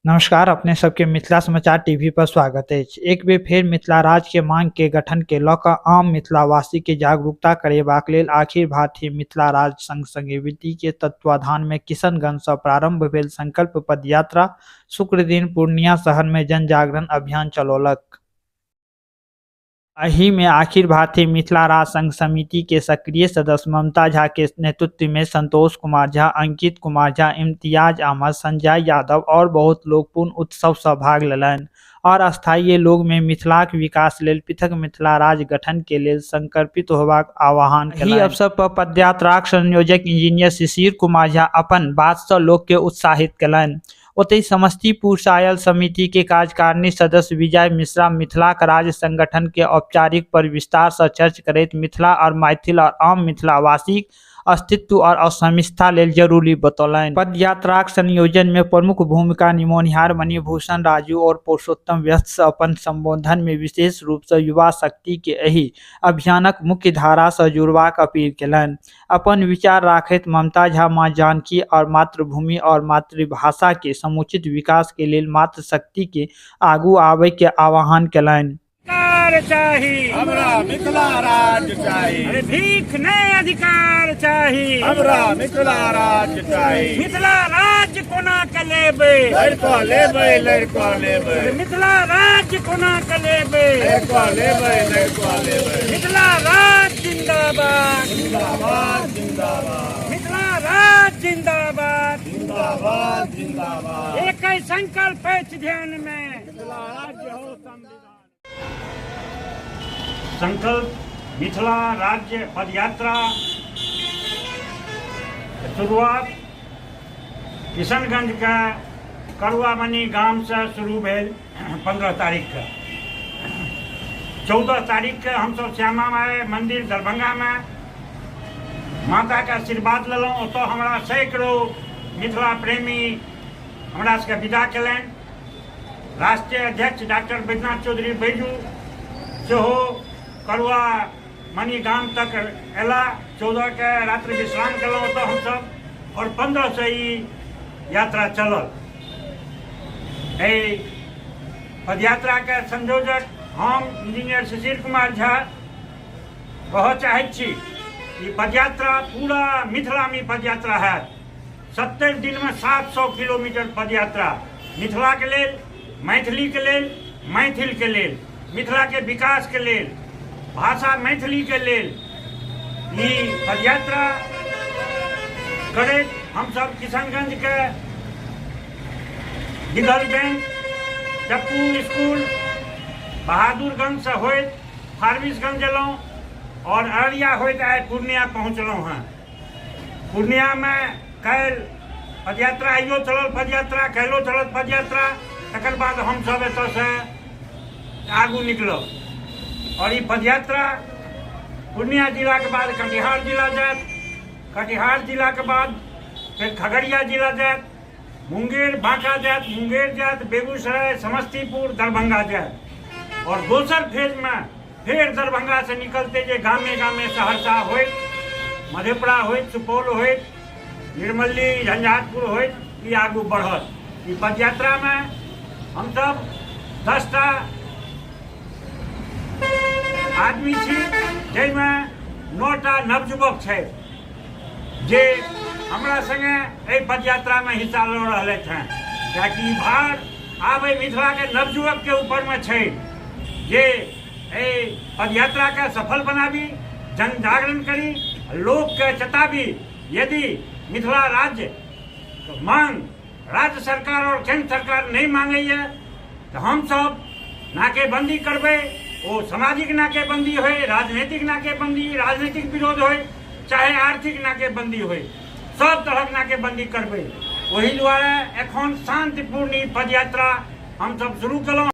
नमस्कार, अपने सबके मिथिला समाचार टीवी पर स्वागत अछि। एक बेर फेर मिथिला राज्य के मांग के गठन के लऽ कऽ आम मिथिलावासी के जागरूकता करेबाक लेल अखिल भारतीय मिथिला राज्य संघ संघीविति के तत्वाधान में किशनगंज सँ प्रारंभ भेल संकल्प पदयात्रा शुक्र दिन पूर्णिया शहर में जन जागरण अभियान चलौलक। एही में अखिल भारतीय मिथिला राज्य संघ समिति के सक्रिय सदस्य ममता झा के नेतृत्व में संतोष कुमार झा, अंकित कुमार झा, इम्तियाज अहमद, संजय यादव और बहुत लोग पूर्ण उत्सव सँ भाग लेलनि और अस्थायी लोग में मिथिलाक विकास लेल पृथक मिथिला राज्य गठन के लेल संकल्पित होबाक आह्वान केलनि। एही अवसर पर पदयात्राक संयोजक इंजीनियर शिशिर कुमार झा अपन बात सँ लोक के उत्साहित केलनि। ओतहि समस्तीपुर से आयल समिति के कार्यकारिणी सदस्य विजय मिश्रा मिथिलाक राज्य संगठन के औपचारिक पर विस्तार से चर्चा करैत मिथिला और मैथिल और आम मिथिलावासीक अस्तित्व और असमिष्टता लेल जरूरी बतौलनि। पदयात्राक संयोजन में प्रमुख भूमिका निमोनिहार मणिभूषण राजू और पुरुषोत्तम व्यस्त अपन संबोधन में विशेष रूप से युवा शक्ति के एही अभियानक मुख्य धारा से जुड़बाक अपील केलनि। अपन विचार राखैत ममता झा मां जानकी और मातृभूमि और मातृभाषा के समुचित विकास के लेल मातृशक्ति के आगू आबय के आह्वान केलनि। चाही हमरा मिथिला राज्य चाही, अरे भीख नहीं अधिकार चाही हमरा मिथिला राज्य चाही। मिथिला राज्य कोना के लेबे, लड़का लेबे, लड़का लेबे, मिथिला राज्य कोना के लेबे, लड़का लेबे, लड़का लेबे। मिथिला राज्य जिंदाबाद, जिंदाबाद, जिंदाबाद, मिथिला राज्य जिंदाबाद, जिंदाबाद, जिंदाबाद। एक ही संकल्प अछि ध्यान में, मिथिला राज्य हो संविधान। संकल्प मिथिला राज्य पदयात्रा शुरुआत किशनगंज के करुआमनी गांव से शुरू भेल 15 तारीख के। 14 तारीख के हम सब श्यामा माई मंदिर दरभंगा में माता के आशीर्वाद लेलहुँ। ओतऽ हमरा सैकड़ों मिथिला प्रेमी हमरा सबके विदा केलनि। राष्ट्रीय अध्यक्ष डॉक्टर बैद्यनाथ चौधरी बैजू सेहो करुआ मनी गांव तक एला। 14 के रात्रि विश्राम केलहुँ ओतऽ हमसब और 15 से ई यात्रा चलल। एहि पदयात्रा के संयोजक हम इंजीनियर शिशिर कुमार झा कहऽ चाहैत छी ई पदयात्रा पूरा मिथिला में पदयात्रा है। 70 दिन में 700 किलोमीटर पदयात्रा मिथिला के लेल, मैथिली के लेल, मैथिल के लेल, मिथिला के विकास के लेल, भाषा मैथिली के लेल ई पदयात्रा करैत हमसब किशनगंज के दिघल बैंक, चप्पू स्कूल, बहादुरगंज से होइत फारबिसगंज एलहुँ और अररिया होइत आइ पूर्णिया पहुँचलहुँ हैं। पूर्णिया में काल्हि पदयात्रा आइयो चलल पदयात्रा, काल्हिओ चलल पदयात्रा। तकर बाद हमसब एतऽ से आगू निकलब और ये पदयात्रा पूर्णिया जिला के बाद कटिहार जिला जात, कटिहार जिला के बाद फिर खगड़िया जिला जात, मुंगेर बांका जात, मुंगेर जात, बेगूसराय, समस्तीपुर, दरभंगा जात और दोसर फेज में फिर दरभंगा से निकलते जे गामे गामे सहरसा होइत, मधेपुरा होइत, सुपौल होइत, निर्मली, झंझारपुर होइत, ये आगू बढ़त। ये पदयात्रा में हम सब 10टा आदमी छी, जाहिमे 9टा नवयुवक छै जे हमरा संगे एहि पदयात्रा में हिस्सा लऽ रहलथि हैं। कियाकि भार आब एहि मिथिला के नवयुवक के ऊपर में छै जे एहि पदयात्रा के सफल बनाबी, जन जागरण करी, लोक के चेताबी। यदि मिथिला राज्य मांग राज्य सरकार और केंद्र सरकार नहीं मांगैए तो हम सब नाकेबंदी करबै। वो सामाजिक नाकेबंदी हो, राजनीतिक नाकेबंदी, राजनीतिक विरोध हो, चाहे आर्थिक नाकेबंदी हो, सब तरह नाकेबंदी करबै। वही द्वारा एखन शांतिपूर्ण पदयात्रा हम सब शुरू केलहुँ।